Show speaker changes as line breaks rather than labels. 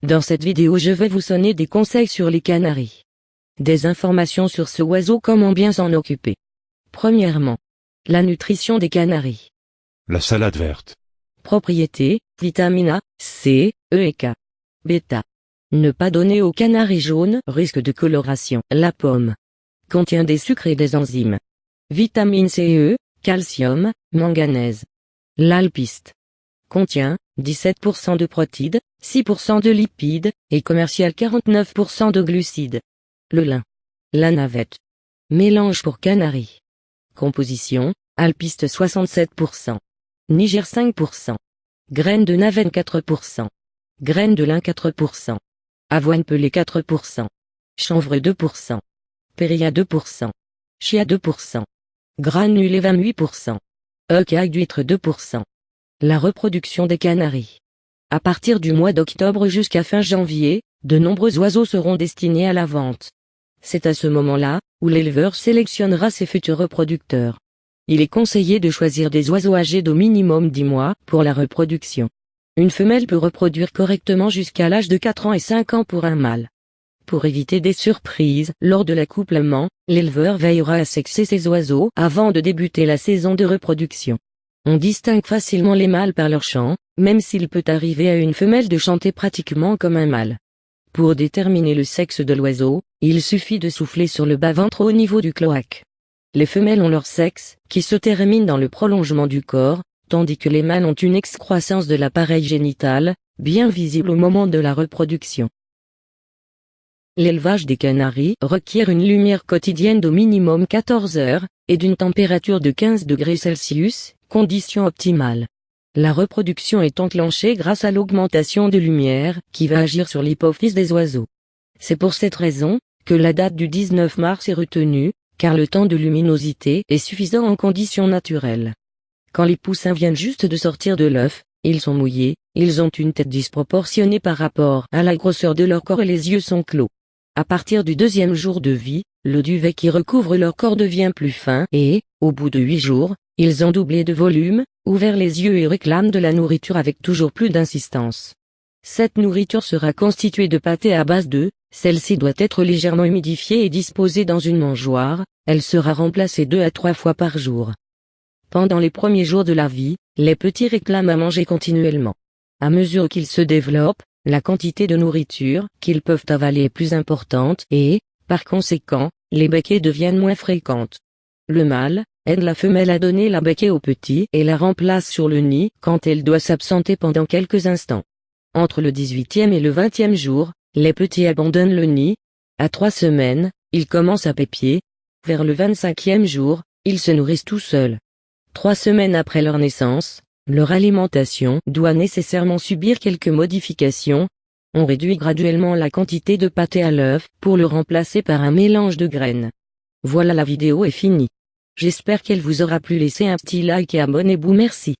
Dans cette vidéo je vais vous donner des conseils sur les canaris. Des informations sur ce oiseau, comment bien s'en occuper. Premièrement, la nutrition des canaris.
La salade verte.
Propriétés, vitamine A, C, E et K. Bêta. Ne pas donner aux canaris jaunes, risque de coloration. La pomme contient des sucres et des enzymes. Vitamine C et E, calcium, manganèse. L'alpiste contient 17% de protides, 6% de lipides, et commercial 49% de glucides. Le lin. La navette. Mélange pour canaris. Composition, alpiste 67%. Niger 5%. Graines de navette 4%. Graines de lin 4%. Avoine pelée 4%. Chanvre 2%. Périlla 2%. Chia 2%. Granulés 28%. Écailles d'huître 2%. La reproduction des canaris. À partir du mois d'octobre jusqu'à fin janvier, de nombreux oiseaux seront destinés à la vente. C'est à ce moment-là, où l'éleveur sélectionnera ses futurs reproducteurs. Il est conseillé de choisir des oiseaux âgés d'au minimum 10 mois, pour la reproduction. Une femelle peut reproduire correctement jusqu'à l'âge de 4 ans et 5 ans pour un mâle. Pour éviter des surprises, lors de l'accouplement, l'éleveur veillera à sexer ses oiseaux avant de débuter la saison de reproduction. On distingue facilement les mâles par leur chant, même s'il peut arriver à une femelle de chanter pratiquement comme un mâle. Pour déterminer le sexe de l'oiseau, il suffit de souffler sur le bas-ventre au niveau du cloaque. Les femelles ont leur sexe, qui se termine dans le prolongement du corps, tandis que les mâles ont une excroissance de l'appareil génital, bien visible au moment de la reproduction. L'élevage des canaris requiert une lumière quotidienne d'au minimum 14 heures, et d'une température de 15 degrés Celsius, condition optimale. La reproduction est enclenchée grâce à l'augmentation de lumière, qui va agir sur l'hypophyse des oiseaux. C'est pour cette raison, que la date du 19 mars est retenue, car le temps de luminosité est suffisant en conditions naturelles. Quand les poussins viennent juste de sortir de l'œuf, ils sont mouillés, ils ont une tête disproportionnée par rapport à la grosseur de leur corps et les yeux sont clos. À partir du deuxième jour de vie, le duvet qui recouvre leur corps devient plus fin et, au bout de 8 jours, ils ont doublé de volume, ouvert les yeux et réclament de la nourriture avec toujours plus d'insistance. Cette nourriture sera constituée de pâté à base d'œufs, celle-ci doit être légèrement humidifiée et disposée dans une mangeoire, elle sera remplacée 2 à 3 fois par jour. Pendant les premiers jours de la vie, les petits réclament à manger continuellement. À mesure qu'ils se développent, la quantité de nourriture qu'ils peuvent avaler est plus importante et, par conséquent, les becquets deviennent moins fréquentes. Le mâle aide la femelle à donner la becquée au petit et la remplace sur le nid quand elle doit s'absenter pendant quelques instants. Entre le 18e et le 20e jour, les petits abandonnent le nid. À 3 semaines, ils commencent à pépier. Vers le 25e jour, ils se nourrissent tout seuls. 3 semaines après leur naissance, leur alimentation doit nécessairement subir quelques modifications. On réduit graduellement la quantité de pâté à l'œuf pour le remplacer par un mélange de graines. Voilà, la vidéo est finie. J'espère qu'elle vous aura plu. Laissez un petit like et abonnez-vous. Merci.